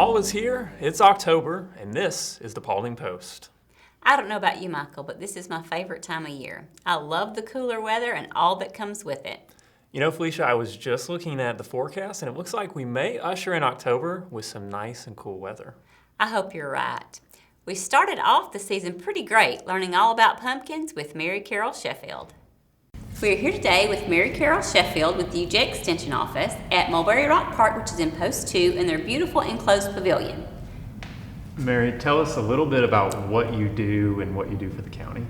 Fall is here, it's October, and this is the Paulding Post. I don't know about you, Michael, but this is my favorite time of year. I love the cooler weather and all that comes with it. You know, Felicia, I was just looking at the forecast, and it looks like we may usher in October with some nice and cool weather. I hope you're right. We started off the season pretty great, learning all about pumpkins with Mary Carol Sheffield. We are here today with Mary Carol Sheffield with the UJ Extension Office at Mulberry Rock Park, which is in Post 2, in their beautiful enclosed pavilion. Mary, tell us a little bit about what you do and what you do for the county.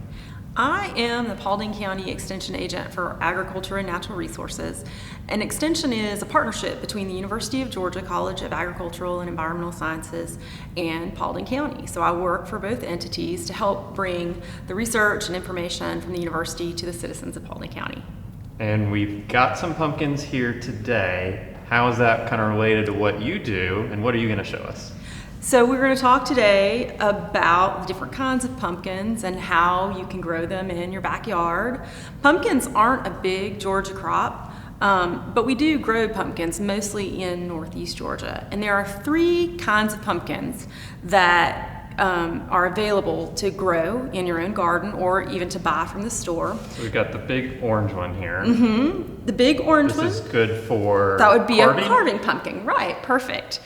I am the Paulding County Extension Agent for Agriculture and Natural Resources. And Extension is a partnership between the University of Georgia College of Agricultural and Environmental Sciences and Paulding County. So I work for both entities to help bring the research and information from the university to the citizens of Paulding County. And we've got some pumpkins here today. How is that kind of related to what you do, and what are you going to show us? So we're going to talk today about the different kinds of pumpkins and how you can grow them in your backyard. Pumpkins aren't a big Georgia crop, but we do grow pumpkins mostly in northeast Georgia. And there are three kinds of pumpkins that are available to grow in your own garden or even to buy from the store. So we've got the big orange one here. Mm-hmm. The big orange one. This is good for That would be carving? a carving pumpkin, right? Perfect.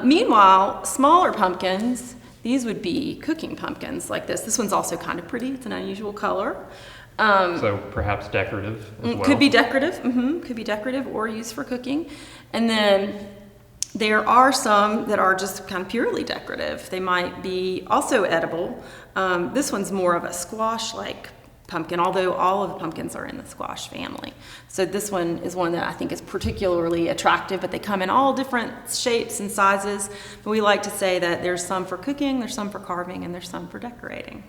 Meanwhile, smaller pumpkins, these would be cooking pumpkins like this. This one's also kind of pretty. It's an unusual color. So perhaps decorative as well? Could be decorative. Could be decorative or used for cooking. And then there are some that are just kind of purely decorative. They might be also edible. This one's more of a squash-like pumpkin, although all of the pumpkins are in the squash family. So this one is one that I think is particularly attractive, but they come in all different shapes and sizes. But we like to say that there's some for cooking, there's some for carving, and there's some for decorating.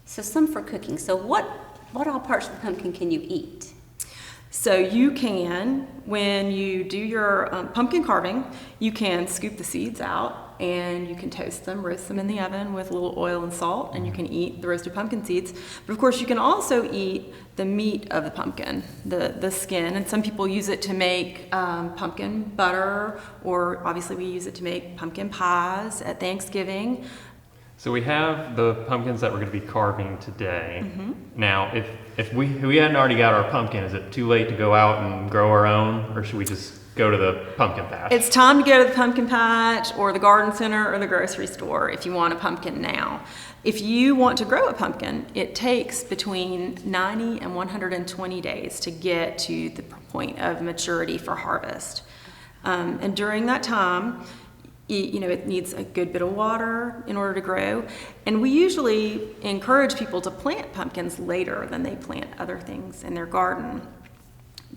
So some for cooking. So what all parts of the pumpkin can you eat? So you can, when you do your pumpkin carving, you can scoop the seeds out and you can toast them, roast them in the oven with a little oil and salt, and you can eat the roasted pumpkin seeds. But of course you can also eat the meat of the pumpkin, the skin, and some people use it to make pumpkin butter, or obviously we use it to make pumpkin pies at Thanksgiving. So we have the pumpkins that we're going to be carving today. Now, if we hadn't already got our pumpkin, is it too late to go out and grow our own, or should we just go to the pumpkin patch? It's time to go to the pumpkin patch or the garden center or the grocery store if you want a pumpkin now. If you want to grow a pumpkin, it takes between 90 and 120 days to get to the point of maturity for harvest. And during that time, it needs a good bit of water in order to grow. And we usually encourage people to plant pumpkins later than they plant other things in their garden.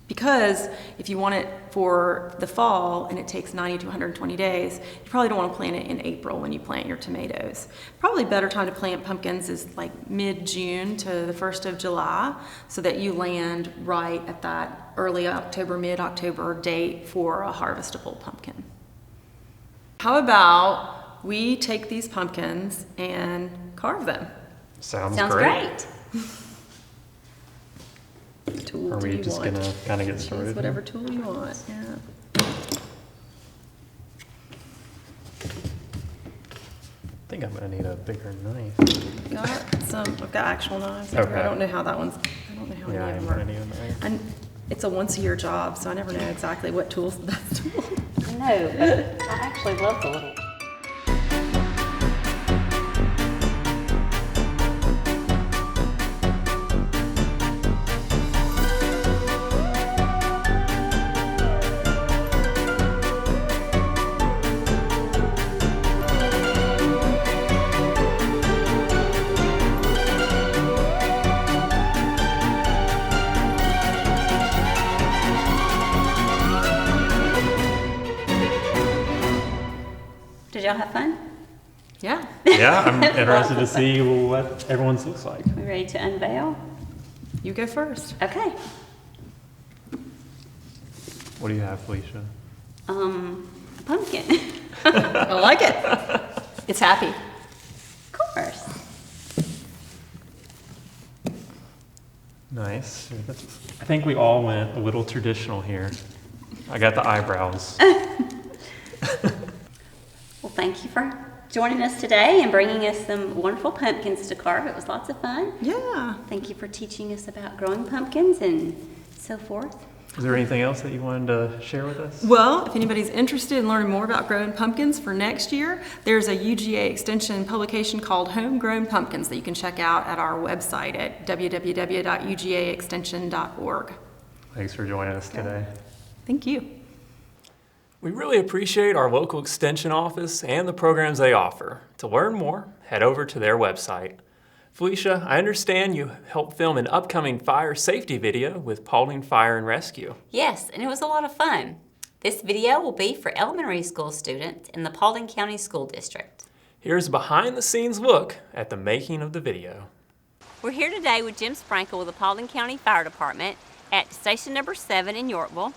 Because if you want it for the fall and it takes 90 to 120 days, you probably don't want to plant it in April when you plant your tomatoes. Probably a better time to plant pumpkins is like mid-June to the 1st of July, so that you land right at that early October, mid-October date for a harvestable pumpkin. How about we take these pumpkins and carve them? Sounds great. Tool Are we just going to kind of get started? Choose whatever tool you want, yeah. I think I'm going to need a bigger knife. I've got actual knives. Okay. I don't know how many Yeah, of I'm them going are. to need a knife. And it's a once-a-year job, so I never know exactly what tool's the best tool. I know, but I actually love the little. Did y'all have fun? Yeah. Yeah, I'm interested to see what everyone's looks like. We ready to unveil? You go first. Okay. What do you have, Felicia? A pumpkin. I like it. It's happy. Of course. Nice. I think we all went a little traditional here. I got the eyebrows. Well, Thank you for joining us today and bringing us some wonderful pumpkins to carve. It was lots of fun. Yeah. Thank you for teaching us about growing pumpkins and so forth. Is there anything else that you wanted to share with us? Well, if anybody's interested in learning more about growing pumpkins for next year, there's a UGA extension publication called Homegrown Pumpkins that you can check out at our website at www.ugaextension.org. Thanks for joining us today. Thank you. We really appreciate our local extension office and the programs they offer. To learn more, head over to their website. Felicia, I understand you helped film an upcoming fire safety video with Paulding Fire and Rescue. Yes, and it was a lot of fun. This video will be for elementary school students in the Paulding County School District. Here's a behind-the-scenes look at the making of the video. We're here today with Jim Sprankle with the Paulding County Fire Department at Station Number 7 in Yorkville.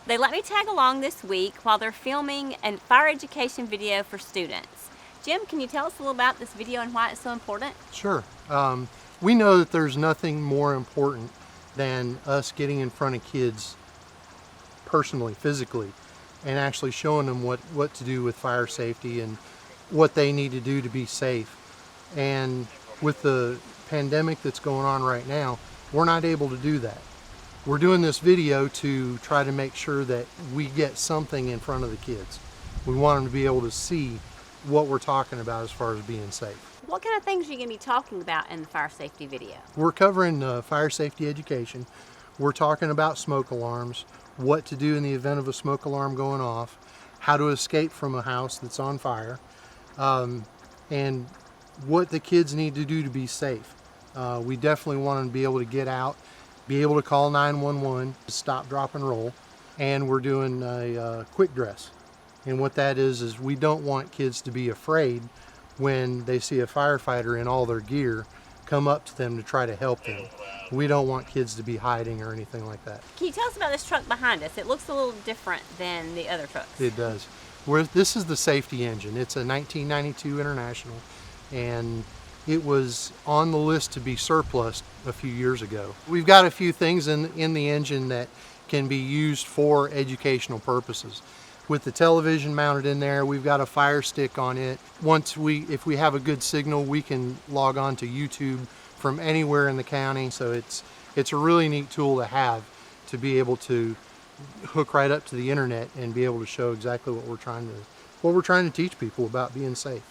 They let me tag along this week while they're filming a fire education video for students. Jim, can you tell us a little about this video and why it's so important? Sure. We know that there's nothing more important than us getting in front of kids personally, physically, and actually showing them what to do with fire safety and what they need to do to be safe. And with the pandemic that's going on right now, we're not able to do that. We're doing this video to try to make sure that we get something in front of the kids. We want them to be able to see what we're talking about as far as being safe. What kind of things are you going to be talking about in the fire safety video? We're covering fire safety education. We're talking about smoke alarms, what to do in the event of a smoke alarm going off, how to escape from a house that's on fire, and what the kids need to do to be safe. We definitely want them to be able to get out, be able to call 911, stop, drop, and roll, and we're doing a quick dress. And what that is we don't want kids to be afraid when they see a firefighter in all their gear come up to them to try to help them. We don't want kids to be hiding or anything like that. Can you tell us about this truck behind us? It looks a little different than the other trucks. It does. This is the safety engine. It's a 1992 International, and it was on the list to be surplused a few years ago. We've got a few things in the engine that can be used for educational purposes. With the television mounted in there, we've got a fire stick on it. If we have a good signal, we can log on to YouTube from anywhere in the county. So it's a really neat tool to have, to be able to hook right up to the internet and be able to show exactly what we're trying to teach people about being safe.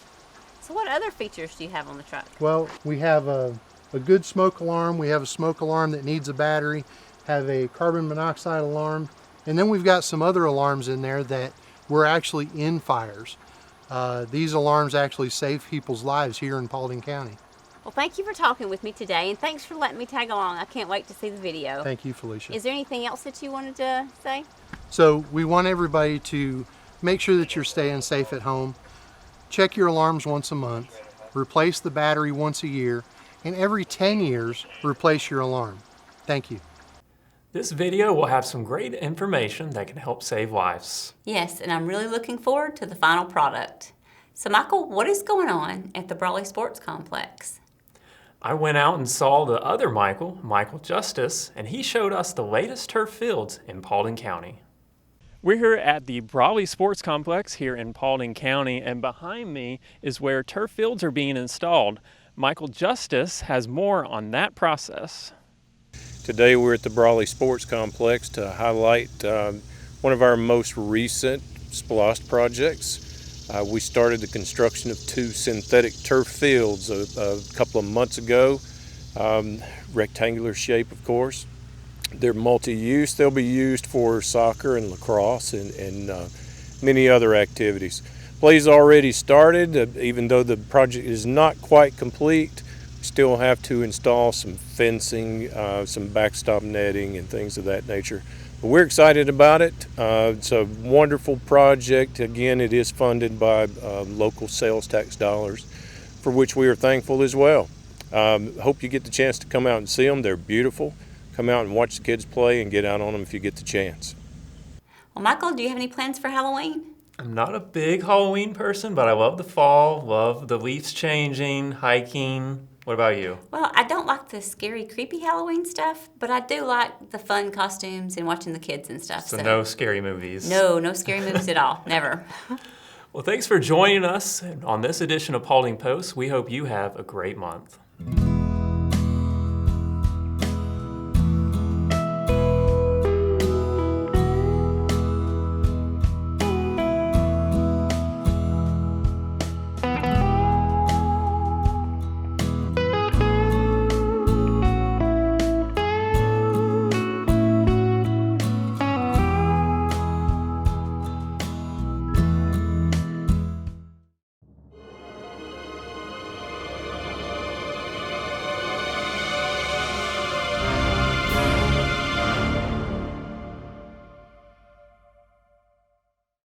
So what other features do you have on the truck? Well, we have a good smoke alarm. We have a smoke alarm that needs a battery, have a carbon monoxide alarm, and then we've got some other alarms in there that were actually in fires. These alarms actually save people's lives here in Paulding County. Well, thank you for talking with me today, and thanks for letting me tag along. I can't wait to see the video. Thank you, Felicia. Is there anything else that you wanted to say? So we want everybody to make sure that you're staying safe at home. Check your alarms once a month, replace the battery once a year, and every 10 years, replace your alarm. Thank you. This video will have some great information that can help save lives. Yes, and I'm really looking forward to the final product. So Michael, what is going on at the Brawley Sports Complex? I went out and saw the other Michael Justice, and he showed us the latest turf fields in Paulding County. We're here at the Brawley Sports Complex here in Paulding County, and behind me is where turf fields are being installed. Michael Justice has more on that process. Today we're at the Brawley Sports Complex to highlight one of our most recent SPLOST projects. We started the construction of 2 synthetic turf fields a couple of months ago, rectangular shape of course. They're multi-use. They'll be used for soccer and lacrosse and many other activities. Play's already started, even though the project is not quite complete. Still have to install some fencing, some backstop netting and things of that nature. But we're excited about it. It's a wonderful project. Again, it is funded by local sales tax dollars, for which we are thankful as well. Hope you get the chance to come out and see them. They're beautiful. Come out and watch the kids play and get out on them if you get the chance. Well, Michael, do you have any plans for Halloween? I'm not a big Halloween person, but I love the fall, love the leaves changing, hiking. What about you? Well, I don't like the scary, creepy Halloween stuff, but I do like the fun costumes and watching the kids and stuff. So no scary movies. No scary movies at all. Never. Well, thanks for joining us on this edition of Paulding Post. We hope you have a great month.